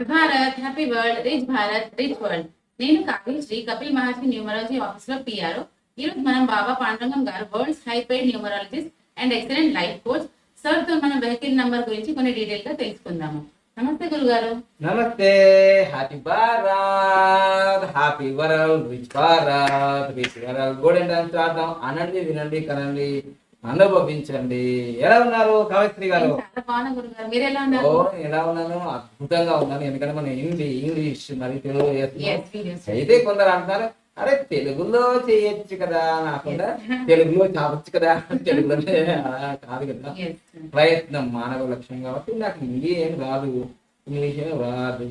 Happy Bharat, happy world, rich Bharat, rich world. నేను కావ్యశ్రీ, కపిల్ మహర్షి numerology office లో PRO. ఈ రోజు మనం బాబా పాండురంగం గారు, world's high paid numerologist and excellent life coach sir తో మన వెహికల్ నంబర్ గురించి కొన్ని డీటెయిల్ గా తెలుసుకుందాము. నమస్తే గురుగారు. నమస్తే. Happy Bharat, happy world, rich Bharat, rich world. Golden times ఆడదాం. అనండి, వినండి, కనండి, అనుభవించండి. ఎలా ఉన్నారు కావ్యశ్రీ గారు? చాలా బాగున్నా గురుగారు, మీరు ఎలా ఉన్నారు? ఎలా ఉన్నాను? అద్భుతంగా ఉన్నాను. ఎందుకంటే మన ఇంగ్లీష్ మరి తెలుగు Yes. అయితే కొందరు అంటారు, అరే తెలుగులో చేయొచ్చు కదా, నాకుండా తెలుగులో చావచ్చు కదా. తెలుగులోనే కాదు కదా. Yes. ప్రయత్నం మానవ లక్ష్యం కాబట్టి నాకు హిందీ ఏం రాదు, ఇంగ్లీష్ ఏం రాదు.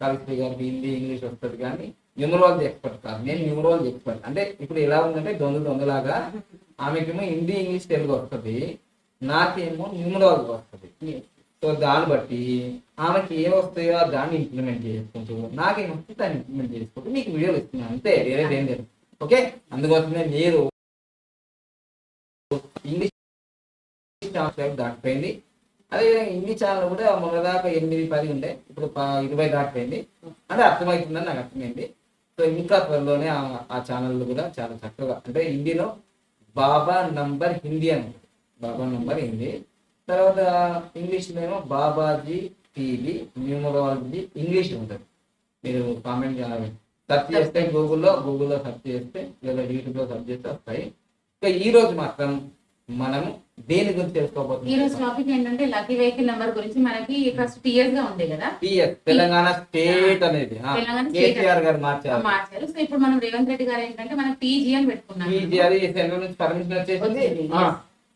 కావ్యశ్రీ గారికి హిందీ ఇంగ్లీష్ వస్తుంది కానీ న్యూమరాలజీ ఎక్స్పర్ట్ కాదు. నేను న్యూమరాలజీ ఎక్స్పర్ట్. అంటే ఇప్పుడు ఎలా ఉందంటే దొంగలాగా ఆమెకేమో హిందీ ఇంగ్లీష్ తెలుగు వస్తుంది, నాకేమో న్యూమరాలజీ వస్తుంది. సో దాన్ని బట్టి ఆమెకి ఏం వస్తాయో దాన్ని ఇంప్లిమెంట్ చేసుకుంటూ, నాకేమొస్తే దాన్ని ఇంప్లిమెంట్ చేసుకుంటూ మీకు వీడియోలు ఇస్తున్నాను, అంతే, వేరేది ఏం లేదు. ఓకే, అందుకోసమే మీరు ఇంగ్లీష్ దాటిపోయింది. అదే హిందీ ఛానల్ కూడా మొన్నదాకా 8-10 ఉండే, ఇప్పుడు 20 దాటిపోయింది. అంటే అర్థమవుతుందని నాకు అర్థమైంది. సో ఇంకా త్వరలోనే ఆ ఛానల్ కూడా చాలా చక్కగా, అంటే హిందీలో బాబా నంబర్ హిందీ అని ఉంటుంది, బాబా నంబర్ హిందీ. తర్వాత ఇంగ్లీష్లో ఏమో బాబాజీ టీవీ న్యూమరాలజీ ఇంగ్లీష్ ఉంటుంది. మీరు కామెంట్ సెర్చ్ చేస్తే గూగుల్లో సెర్చ్ చేస్తే లేదా యూట్యూబ్లో సెర్చ్ చేస్తే వస్తాయి. ఇంకా ఈ రోజు మాత్రం మనం దేని గురించి ఈ తెలుసుకోబోతున్నాం? రోజు టాపిక్ ఏంటంటే లక్కీ వెహికల్ నంబర్ గురించి. మనకి ఫస్ట్ టీఎస్ గా ఉండే కదా, టీఎస్ తెలంగాణ స్టేట్ అనేది తెలంగాణ కేసీఆర్ గారు మార్చారు. సో ఇప్పుడు మనం రేవంత్ రెడ్డి గారు ఏంటంటే మనం పీజీ అని పెట్టుకున్నాం. పీజీ అది సెంట్రల్ నుంచి పర్మిషన్ వచ్చేసింది.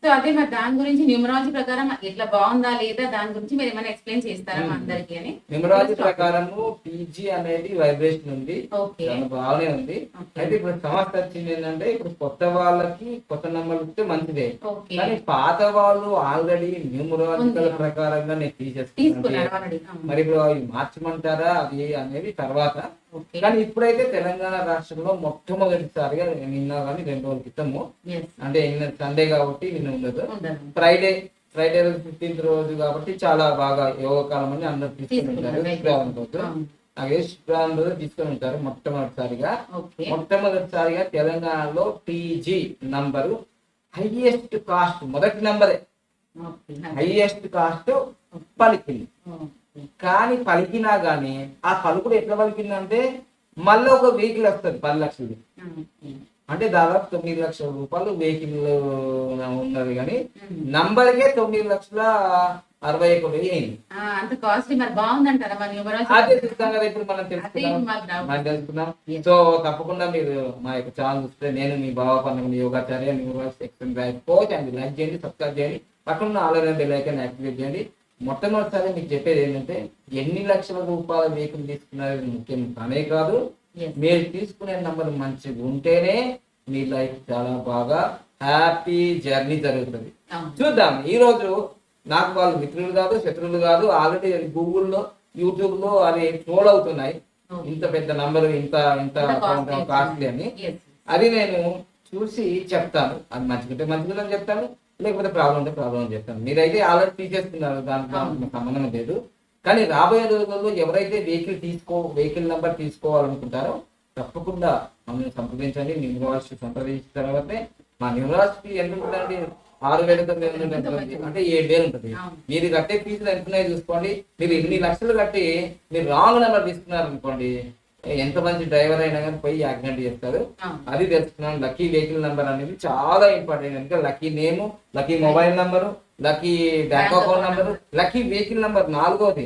సో అదే మరి దాని గురించి న్యూమరాలజీ ప్రకారం ఎట్లా బాగుందా లేదా దాని గురించి మీరు ఏమైనా ఎక్స్ప్లెయిన్ చేస్తారా మా అందరికి అని? న్యూమరాలజీ ప్రకారము పీజీ అనేది వైబ్రేషన్ ఉంది, ఓకే, చాలా బాగానే ఉంది. అయితే ఇప్పుడు సమస్య వచ్చింది ఏంటంటే, ఇప్పుడు కొత్త వాళ్ళకి కొత్త నెంబర్లు ఇస్తే మంచిదే, ఓకే, కానీ పాత వాళ్ళు ఆల్రెడీ న్యూమరాలజికల్ ప్రకారంగా నేను తీసేసుకున్నాను. తీసుకున్నారు already. మరి ఇప్పుడు అవి మార్చమంటారా అది అనేది తర్వాత. ఓకే, కానీ ఇప్పుడైతే తెలంగాణ రాష్ట్రంలో మొట్టమొదటిసారిగా నిన్న కానీ 2 రోజుల క్రితము, yes, అంటే నిన్న సండే కాబట్టి నిన్న ఉండదు, ఉండదు. ఫ్రైడే రోజు 15th రోజు కాబట్టి చాలా బాగా యోగకాలం అని అందరు తీసుకుని ఉంటారు. శుక్రవారం రోజు అలాగే శుక్రవారం రోజు తీసుకొని ఉంటారు. ఓకే, మొట్టమొదటిసారిగా తెలంగాణలో టీజీ నంబరు హైయెస్ట్ కాస్ట్, మొదటి నంబరే ఓకే, హైయెస్ట్ కాస్ట్ పలికింది. కానీ పలికినా గానీ ఆ పలుకుడు ఎట్లా పలికిందంటే మళ్ళీ ఒక వెహికల్ వస్తుంది 10 లక్షలు, అంటే దాదాపు 9 లక్షల రూపాయలు వెహికల్ ఉన్నది. కానీ నంబర్కే 9,61,000 అయింది. అంత కాస్ట్లీ. మరి బాగుందంటారా మన న్యూమరాలజీ? అదే చూస్తాం కదా, ఇప్పుడు మనం తెలుసుకున్నాం. సో తప్పకుండా మీరు మా యొక్క ఛానల్ చూస్తే, నేను మీ బాబా పండుగ యోగాచార్య numerology excellent coach and like చేయండి, సబ్స్క్రైబ్ చేయండి, పక్కన ఆల్ బెల్ ఐకాన్ యాక్టివేట్ చేయండి. మొట్టమొదటిసారి మీకు చెప్పేది ఏంటంటే, ఎన్ని లక్షల రూపాయల వెహికల్ తీసుకున్నది ముఖ్యం కానే కాదు, మీరు తీసుకునే నంబర్ మంచిగా ఉంటేనే మీ లైఫ్ చాలా బాగా హ్యాపీ జర్నీ జరుగుతుంది. చూద్దాం. ఈ రోజు నాకు వాళ్ళు మిత్రులు కాదు, శత్రువులు కాదు, ఆల్రెడీ గూగుల్లో యూట్యూబ్ లో అది ట్రోల్ అవుతున్నాయి, ఇంత పెద్ద నంబర్, ఇంత కాస్ట్లీ అని. అది నేను చూసి చెప్తాను, అది మంచిగా మంచిగా చెప్తాను, లేకపోతే ప్రాబ్లం ఉంటే ప్రాబ్లం అని చెప్తాను. మీరైతే ఆల్రెడీ తీసేస్తున్నారు, దానికి సంబంధం లేదు. కానీ రాబోయే రోజుల్లో ఎవరైతే వెహికల్ నెంబర్ తీసుకోవాలనుకుంటారో తప్పకుండా మమ్మల్ని సంప్రదించండి. న్యూమరాలజీ సంప్రదించిన తర్వాతే, మా న్యూమరాలజీ ఎంత ఉంటుందండి, 6,900 అంటే 7,000 ఉంటుంది. మీరు కట్టే ఫీజులు ఎంతున్నాయో చూసుకోండి. మీరు 2 లక్షలు కట్టి మీరు రాంగ్ నెంబర్ తీసుకున్నారు అనుకోండి, ఎంత మంచి డ్రైవర్ అయినా కానీ పోయి యాక్సిడెంట్ చేస్తారు. అది తెలుసుకున్నాను. లక్కీ వెహికల్ నెంబర్ అనేది చాలా ఇంపార్టెంట్. ఎందుకంటే lucky name, lucky mobile number, lucky bank account number, lucky vehicle number, నాలుగోది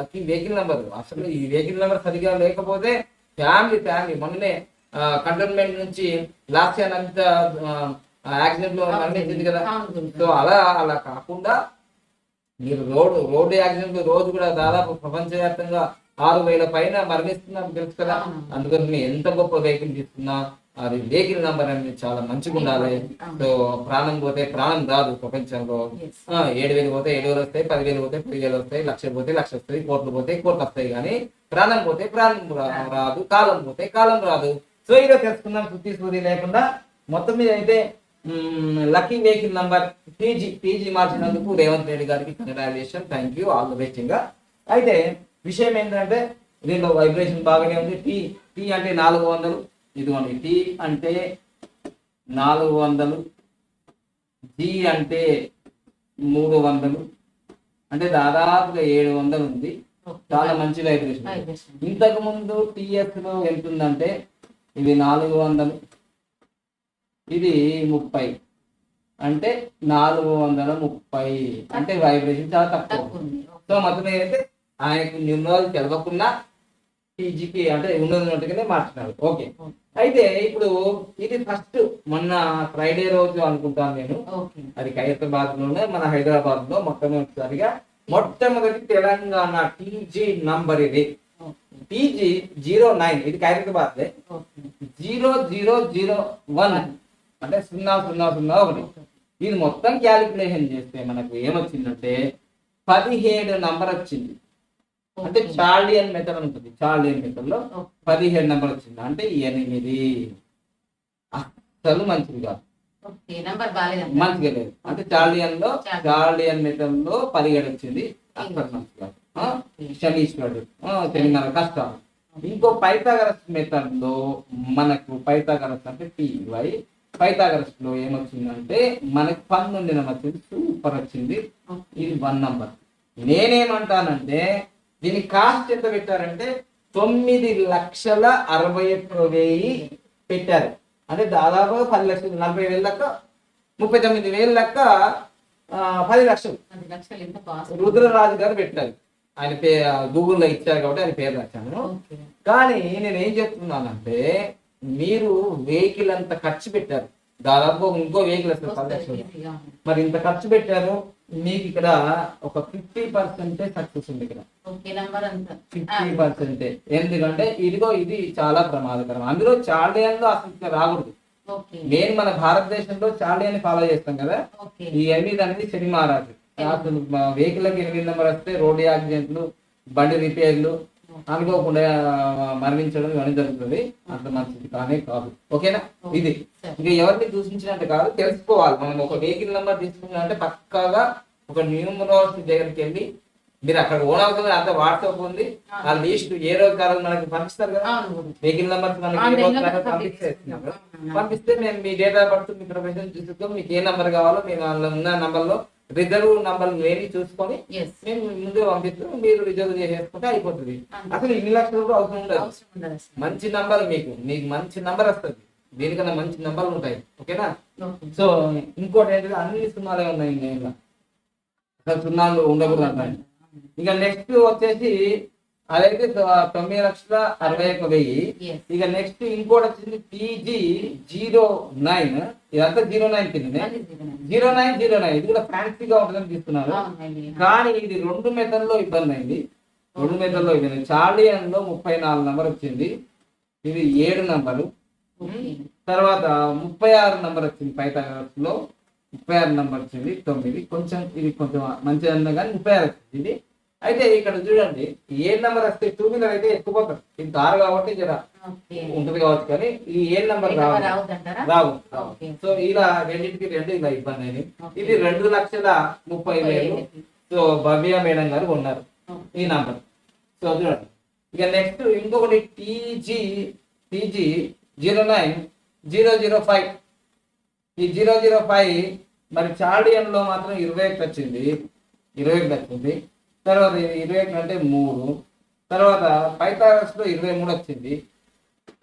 లక్కీ వెహికల్ నంబర్. అసలు ఈ వెహికల్ నెంబర్ సరిగా లేకపోతే ఫ్యామిలీ మొన్ననే కంటోన్మెంట్ నుంచి లాస్ట్ ఇయర్ అంతా యాక్సిడెంట్ లో మరణించింది కదా. సో అలా కాకుండా మీరు రోడ్డు యాక్సిడెంట్ రోజు కూడా దాదాపు ప్రపంచవ్యాప్తంగా 6,000 పైన మరణిస్తున్నారు, తెలుసు కదా. అందుకని ఎంత గొప్ప వెహికల్ తీసుకున్నా అది వెహికల్ నంబర్ అనేది చాలా మంచిగా ఉండాలి. సో ప్రాణం పోతే ప్రాణం రాదు ప్రపంచంలో. 7,000 పోతే 7,000 వస్తాయి, 10,000 పోతే 10,000 వస్తాయి, 1,00,000 పోతే 1,00,000 వస్తాయి, కోట్లు పోతే కోట్లు వస్తాయి. కానీ ప్రాణం పోతే ప్రాణం రాదు, కాలం పోతే కాలం రాదు. సో ఇలా తెలుసుకుందాం సూది లేకుండా. మొత్తం మీద అయితే లక్కీ వెహికల్ నంబర్ టీజీ మార్చినందుకు రేవంత్ రెడ్డి గారికి congratulation, thank you, all the best. ఇంకా అయితే విషయం ఏంటంటే దీంట్లో వైబ్రేషన్ బాగానే ఉంది. టీ టీ అంటే 400, ఇదిగోండి టీ అంటే 400, జీ అంటే 300, అంటే దాదాపుగా 700 ఉంది. చాలా మంచి వైబ్రేషన్. ఇంతకు ముందు టీఎస్ లో వెళ్తుందంటే ఇది 400, ఇది 30, అంటే 430, అంటే వైబ్రేషన్ చాలా తక్కువ. సో మొత్తం ఏంటంటే ఆయనకు న్యూమరాలజీ తెలవకుండా పీజీకి అంటే ఉన్నట్టుగానే మార్చినారు. ఓకే, అయితే ఇప్పుడు ఇది ఫస్ట్ మొన్న ఫ్రైడే రోజు అనుకుంటాను నేను, అది ఖైరతాబాద్ లోనే మన హైదరాబాద్ లో మొట్టమొదటిసారిగా మొట్టమొదటి తెలంగాణ టీజీ నంబర్ ఇది. టీజీ 09, ఇది ఖైరతాబాద్ 0001, అంటే 0001. ఇది మొత్తం క్యాలిక్యులేషన్ చేస్తే మనకు ఏమొచ్చిందంటే 17 నంబర్ వచ్చింది. అంటే చార్లియన్ మెథడ్ ఉంటుంది. చార్లియన్ మెథడ్ లో 17 నంబర్ వచ్చింది. అంటే 8 అసలు మంచిది కాదు, మంచిగా లేదు. అంటే చార్లియన్ మెథడ్ లో 17 వచ్చింది, అసలు మంచిది కాదు. శనీశ్వరుడు శనివారం కష్టాలు. ఇంకో పైథాగరస్ మెథడ్ లో మనకు పైథాగరస్ అంటే టీవై, పైథాగరస్ లో ఏమొచ్చిందంటే మనకు 12 వచ్చింది, సూపర్ వచ్చింది. ఇది 1 నంబర్. నేనేమంటానంటే దీని కాస్ట్ ఎంత పెట్టారంటే 9,61,000 పెట్టారు. అంటే దాదాపుగా 10 లక్షలు, 40,000 లెక్క, 39,000 లెక్క, 10 లక్షలు రుద్రరాజు గారు పెట్టారు. ఆయన గూగుల్లో ఇచ్చారు కాబట్టి ఆయన పేరు రాశాను. కానీ నేను ఏం చెప్తున్నానంటే మీరు వెహికల్ అంత ఖర్చు పెట్టారు, దాదాపు ఇంకో వెహికల్ వస్తుంది 10 లక్షలు. మరి ఇంత ఖర్చు పెట్టారు, మీకు ఇక్కడ ఒక 50% సక్సెస్ ఉంది. ఇక్కడ 50%. ఎందుకంటే ఇదిగో ఇది చాలా ప్రమాదకరం. అందులో చార్లియన్ లో అసలు రాకూడదు. నేను మన భారతదేశంలో చార్లియన్ ఫాలో చేస్తాం కదా. ఈ 8 అనేది శని మహారాజు. అసలు వెహికల్కి 8 నెంబర్ వస్తే రోడ్డు యాక్సిడెంట్లు, బండి రిపేర్లు, అనుకోకుండా మరణించడం ఇవన్నీ జరుగుతుంది. అంత మంచిది కానే కాదు. ఓకేనా? ఇది ఇక ఎవరిని దూషించినట్టు కాదు, తెలుసుకోవాలి. మనం ఒక వెహికల్ నెంబర్ తీసుకున్నామంటే పక్కాగా ఒక న్యూమరాలజీ దగ్గరికి వెళ్ళి మీరు అక్కడ ఓన్ అవుతుంది. అంత వాట్సాప్ ఉంది, ఆ లిస్ట్ ఏ రోజు కాలం మనకి పంపిస్తారు కదా. వెహికల్ నెంబర్స్ మనకి ఏ రోజు పంపిస్తే మేము మీ డేట్ ఆఫ్ బర్త్, మీ ప్రొఫెషన్ చూసుకొని మీకు ఏ నెంబర్ కావాలో మేము అందులో ఉన్న నంబర్ లో రిజర్వ్ నంబర్ లేని చూసుకొని మేము ముందే పంపిస్తాం. మీరు రిజర్వ్ చేసేసుకుంటే అయిపోతుంది. అసలు ఇన్ని లక్షలు కూడా అవసరం ఉండదు. మంచి నంబర్ మీకు మంచి నంబర్ వస్తుంది. దీనికన్నా మంచి నంబర్లు ఉంటాయి. ఓకేనా? సో ఇంకోటి ఏంటంటే అన్ని సున్నాలే ఉన్నాయి. ఇంకా అసలు సున్నాలు ఉండకూడదు అంటారు. ఇక నెక్స్ట్ వచ్చేసి అదైతే 9,61,000. ఇక నెక్స్ట్ ఇంకోటి వచ్చింది టీజీ 09. ఇదంతా 09 కింద 0909. ఇది కూడా ఫ్యాన్సీగా ఉంటుందని తీసుకున్నారు. కానీ ఇది 2 మెథడ్లో ఇబ్బంది అయింది. 2 మెథడ్లో ఇబ్బంది. చార్లియన్ లో 34 నంబర్ వచ్చింది. ఇది 7 నంబరు. తర్వాత 36 నంబర్ వచ్చింది. పైథాగరస్ లో 36 నంబర్ వచ్చింది. 9. కొంచెం ఇది కొంచెం మంచిగా ఉంది కానీ 36 వచ్చింది. అయితే ఇక్కడ చూడండి 7 నెంబర్ వస్తే 2 వీలర్ అయితే ఎక్కువ పోతారు. ఇది కారు కాబట్టి జర ఉంటుంది కావచ్చు, కానీ ఈ 7 నెంబర్ రావు. సో ఇలా రెండింటికి ఇలా ఇబ్బంది అయింది. ఇది 2,30,30,000. సో భవ్య మేడం గారు ఉన్నారు ఈ నంబర్. సో చూడండి. ఇక నెక్స్ట్ ఇంకొకటి టీజీ 09,005. ఈ 005 మరి చార్లియన్ లో మాత్రం 21 వచ్చింది. 21 వచ్చింది. తర్వాత 21 అంటే 3. తర్వాత పైథాగరస్ లో 23 వచ్చింది.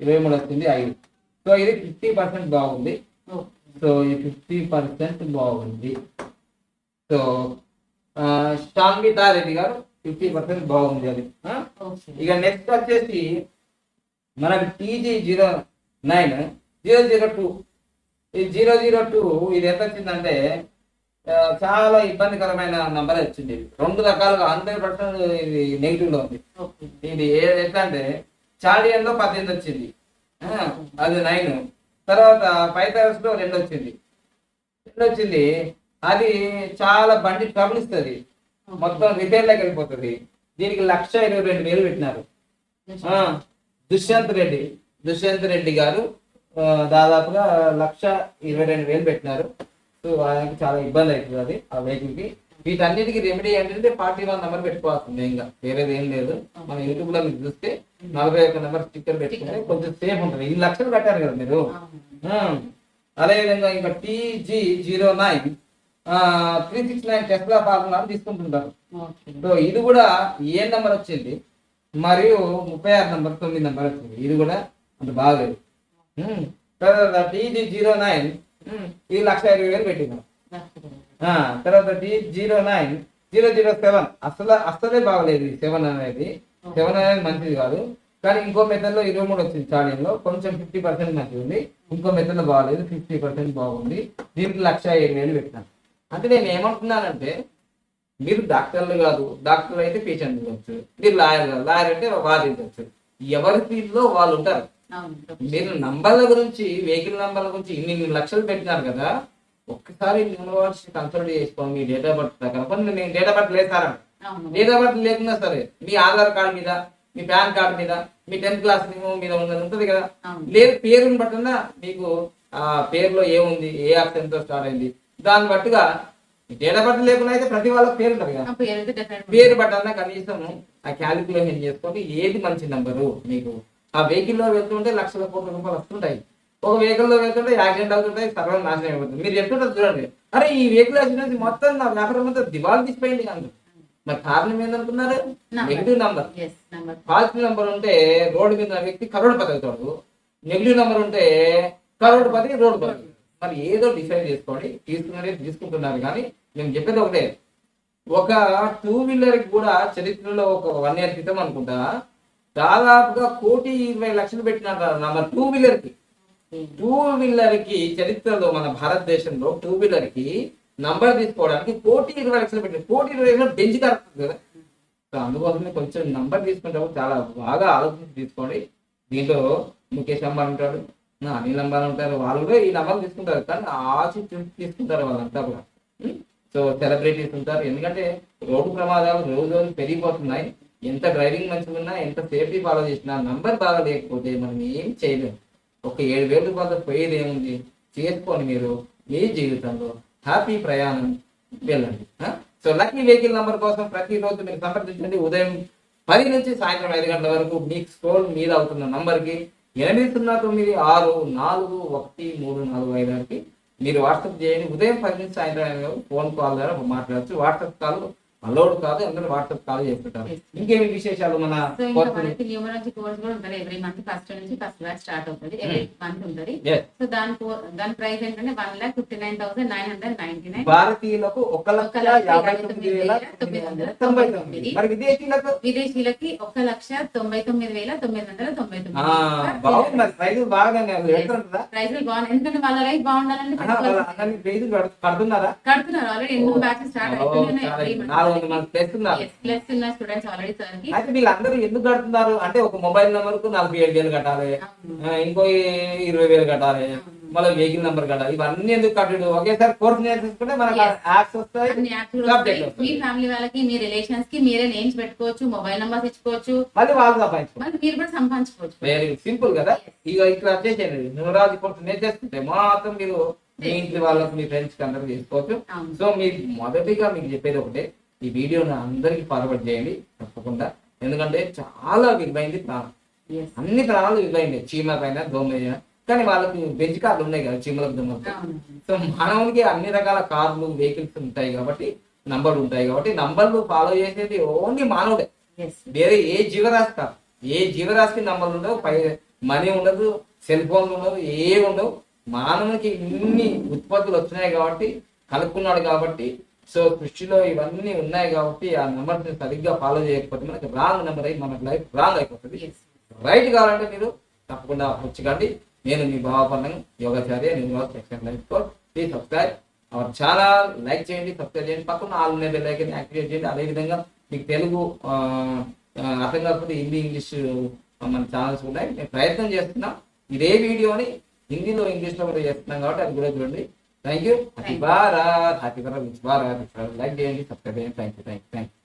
23 వచ్చింది 5. సో ఇది 50% బాగుంది. సో ఈ 50% బాగుంది. సో శాన్వితా రెడ్డి గారు 50% బాగుంది అది. ఇక నెక్స్ట్ వచ్చేసి మనకి టీజీ 09,002. ఈ 002 ఇది ఎంత వచ్చిందంటే చాలా ఇబ్బందికరమైన నంబర్ వచ్చింది. 2 రకాలుగా 100% ఇది నెగిటివ్ లో ఉంది. ఇది ఎట్లా అంటే చార్లియన్ లో 18 వచ్చింది, అది 9. తర్వాత పైథాగరస్ లో 2 వచ్చింది. అది చాలా బండి ట్రబుల్ ఇస్తుంది, మొత్తం రిపేర్లోకి వెళ్ళిపోతుంది. దీనికి 1,22,000 పెట్టినారు. దుష్యంత్ రెడ్డి గారు దాదాపుగా 1,22,000 పెట్టినారు. సో ఆయనకి చాలా ఇబ్బంది అవుతుంది అది ఆ వెహికల్ కి. వీటన్నిటికి రెమెడీ ఏంటంటే 41 నెంబర్ పెట్టుకోవాల్సింది, ఇంకా వేరేది ఏం లేదు. మన యూట్యూబ్ లో మీరు చూస్తే 41 నెంబర్ స్టిక్కర్ పెట్టుకుంటే కొంచెం సేఫ్ ఉంటుంది. 2 లక్షలు కట్టారు కదా మీరు. అదేవిధంగా ఇంకా TG09 369 టెస్లా ఫార్ములా తీసుకుంటుంటారు. సో ఇది కూడా ఏ నెంబర్ వచ్చింది, మరియు 36 నెంబర్ 9 నెంబర్ వచ్చింది. ఇది కూడా అంత బాగలేదు. తర్వాత TG09 ఇది 1,20,000 పెట్టినాం. తర్వాత TG09 007 అసలే బాగలేదు. 7 అనేది మంచిది కాదు. కానీ ఇంకో మెథడ్ లో 23 వచ్చింది స్టార్టింగ్ లో, కొంచెం 50% మంచిది ఉంది. ఇంకో మెథడ్ లో బాగలేదు, 50% బాగుంది. దీనికి 1,07,000 పెట్టినాను. అంటే నేను ఏమంటున్నానంటే, మీరు డాక్టర్లు కాదు, డాక్టర్లు అయితే పేషెంట్ ఇవ్వచ్చు, మీరు లాయర్ కాదు, లాయర్ అంటే వాదించవచ్చు. ఎవరి ఫీల్డ్ లో వాళ్ళు ఉంటారు. మీరు నంబర్ల గురించి, వెహికల్ నంబర్ల గురించి ఇన్ని లక్షలు పెట్టినారు కదా, ఒక్కసారి యూనివర్సిటీ కన్సల్ట్ చేసుకోండి. మీ డేట్ ఆఫ్ బర్త్ ప్రకారం నేను డేట్ ఆఫ్ బర్త్ లేదు సార్, డేట్ ఆఫ్ బర్త్ లేకున్నా సరే మీ ఆధార్ కార్డు మీద, మీ పాన్ కార్డు మీద, మీ 10th క్లాస్ మీద ఉన్నది ఉంటుంది కదా, లేదు పేరుని బట్టున్నా మీకు ఆ పేరులో ఏముంది, ఏ అక్షరంతో స్టార్ట్ అయింది, దాన్ని బట్టుగా డేట్ ఆఫ్ బర్త్ లేకుండా అయితే ప్రతి వాళ్ళకి పేరు ఉంటుంది కదా, పేరు బట్టన్నా కనీసం ఆ క్యాలిక్యులేషన్ చేసుకొని ఏది మంచి నంబరు. మీకు ఆ వెహికల్ లో వెళ్తుంటే లక్షల కోట్ల రూపాయలు వస్తుంటాయి, ఒక వెహికల్ లో వెళ్తుంటే యాక్సిడెంట్ అవుతుంటాయి, సర్వం నాశనం అయిపోతుంది. మీరు చెప్తుంటారు చూడండి, అరే ఈ వెహికల్ యాక్సిడెంట్ మొత్తం నా వ్యాపారం అంతా దివాళి తీసిపోయింది కానీ, మరి కారణం ఏందనుకున్నారు? Negative number. పాజిటివ్ నంబర్ ఉంటే రోడ్డు మీద వ్యక్తి కరోడ్పతి అవుతాడు, నెగిటివ్ నంబర్ ఉంటే కరోడ్పతి రోడ్డుపతి. మరి ఏదో డిసైడ్ చేసుకోండి, తీసుకుంటున్నారు. కానీ మేము చెప్పేది ఒకటే, ఒక 2 వీలర్ కి కూడా చరిత్రలో ఒక 1 year క్రితం అనుకుంటా దాదాపుగా 1,20,00,000 పెట్టినారు నంబర్ 2 వీలర్ కి. 2 వీలర్ కి చరిత్రలో మన భారతదేశంలో 2 వీలర్ కి నంబర్ తీసుకోవడానికి 1,20,00,000 పెట్టింది. 1,20,00,000 బెంచ్ కడుతుంది కదా. సో అందుకోసమే కొంచెం నంబర్ తీసుకుంటాము, చాలా బాగా ఆలోచించి తీసుకోండి. దీంట్లో ముఖేష్ అంబానీ ఉంటాడు, అనిల్ అంబానీ ఉంటారు, వాళ్ళు కూడా ఈ నంబర్ తీసుకుంటారు. కానీ ఆచి తీసుకుంటారు వాళ్ళంతా కూడా. సో సెలబ్రిటీస్ ఉంటారు. ఎందుకంటే రోడ్డు ప్రమాదాలు రోజు రోజు పెరిగిపోతున్నాయి. ఎంత డ్రైవింగ్ మంచిగా ఉన్నా, ఎంత సేఫ్టీ ఫాలో చేసినా నంబర్ బాగా లేకపోతే మనం ఏం చేయలేము. ఒక 7,000 రూపాయలతో పోయేది ఏముంది, చేసుకోండి. మీరు మీ జీవితంలో హ్యాపీ ప్రయాణం వెళ్ళండి. సో లక్కీ వెహికల్ నంబర్ కోసం ప్రతిరోజు మీరు సంప్రదించండి. ఉదయం 10 నుంచి సాయంత్రం 5 గంటల వరకు మీకు స్క్రోల్ మీద అవుతున్న నంబర్కి 8009641345 మీరు వాట్సాప్ చేయండి. ఉదయం 10 నుంచి సాయంత్రం ఫోన్ కాల్ ద్వారా మాట్లాడచ్చు. వాట్సాప్ కాల్ అలౌడ్ కాదు, అందరూ వాట్సాప్ కాల్ చేస్తుంటారు. ఇంకేమి విశేషాలు? మన న్యూమరాలజీ కోర్స్ కూడా ఉంటుంది. ఎవ్రీ మంత్ ఫస్ట్ నుంచి ఫస్ట్ బ్యాచ్ స్టార్ట్ అవుతుంది. ఎవ్రీ మంత్ ఉంటుంది. సో దాని ప్రైస్ ఏంటంటే 1,59,999. భారతీయులకు 1,59,999. మరి విదేశీయులకు? విదేశీయులకి 1,99,999. ప్రైజులు బాగా ప్రైజులు బాగున్నాయి, ఎందుకంటే వాళ్ళ లైఫ్ బాగుండాలంటే కడుతున్నారు. ఆల్రెడీ ఎన్నో బ్యాచెస్ స్టార్ట్ అవుతున్నాయి. అయితే వీళ్ళందరూ ఎందుకు కడుతున్నారు అంటే, ఒక మొబైల్ నెంబర్ కు 47,000 కట్టాలి, ఇంకో 20,000 కట్టాలి, మళ్ళీ వెహికల్ నెంబర్ కట్టాలి. ఇవన్నీ ఎందుకు కట్టడు? ఒకేసారి కోర్స్ నేర్చుకుంటే మనకి యాప్స్ వస్తాయి. మీ ఫ్యామిలీ వాళ్ళకి, మీ రిలేషన్స్ కి మీరే నేమ్స్ పెట్టుకోవచ్చు, మొబైల్ నెంబర్స్ ఇచ్చుకోవచ్చు, మళ్ళీ వాళ్ళు సంపాదించుకోవచ్చు, మీరు కూడా సంపాదించుకోవచ్చు. వెరీ సింపుల్ కదా. ఇక ఇక్కడ వచ్చేసేయండి, న్యూమరాలజీ కోర్స్ నేర్చేసుకుంటే మాత్రం మీరు మీ ఇంటి వాళ్ళకి, మీ ఫ్రెండ్స్ కి అందరూ చేసుకోవచ్చు. సో మీరు మొదటిగా మీకు చెప్పేది ఒకటే, ఈ వీడియోని అందరికి ఫార్వర్డ్ చేయండి తప్పకుండా. ఎందుకంటే చాలా విలువైంది ప్రాణం, అన్ని ప్రాణాలు విలువైంది. చీమ పైన, దోమ పైన. కానీ వాళ్ళకి బెంచ్ కార్లు ఉన్నాయి కదా చీమలకు, దోమలకు. సో మానవునికి అన్ని రకాల కార్లు, వెహికల్స్ ఉంటాయి కాబట్టి, నంబర్లు ఉంటాయి కాబట్టి, నంబర్లు ఫాలో చేసేది ఓన్లీ మానవుడే, వేరే ఏ జీవరాశి కాదు. ఏ జీవరాశికి నంబర్లు ఉండవు, మనీ ఉండదు, సెల్ ఫోన్లు ఉండవు, ఏ ఉండవు. మానవునికి ఇన్ని ఉత్పత్తులు వచ్చినాయి కాబట్టి, కనుక్కున్నాడు కాబట్టి. సో సృష్టిలో ఇవన్నీ ఉన్నాయి కాబట్టి ఆ నెంబర్స్ సరిగ్గా ఫాలో చేయకపోతే మనకి రాంగ్ నెంబర్ అయి మనకి లైఫ్ రాంగ్ అయిపోతుంది. రైట్ కావాలంటే మీరు తప్పకుండా వచ్చి. నేను మీ భావపన్నం యోగాచార్య, numerology excellent life coach. Please subscribe our channel, like చేయండి, సబ్స్క్రైబ్ చేయండి, పక్కన ఆల్ ఉన్న బెల్ ఐకాన్ యాక్టివేట్ చేయండి. అదేవిధంగా మీకు తెలుగు అర్థం కాకపోతే హిందీ, ఇంగ్లీష్ మన ఛానల్స్ ఉన్నాయి. నేను ప్రయత్నం చేస్తున్నాం ఇదే వీడియోని హిందీలో, ఇంగ్లీష్లో కూడా చేస్తున్నాం కాబట్టి అది కూడా చూడండి. Thank you. Happy Bharat, happy Bharat, like చేయండి, సబ్స్క్రైబ్ చేయండి. Thank you.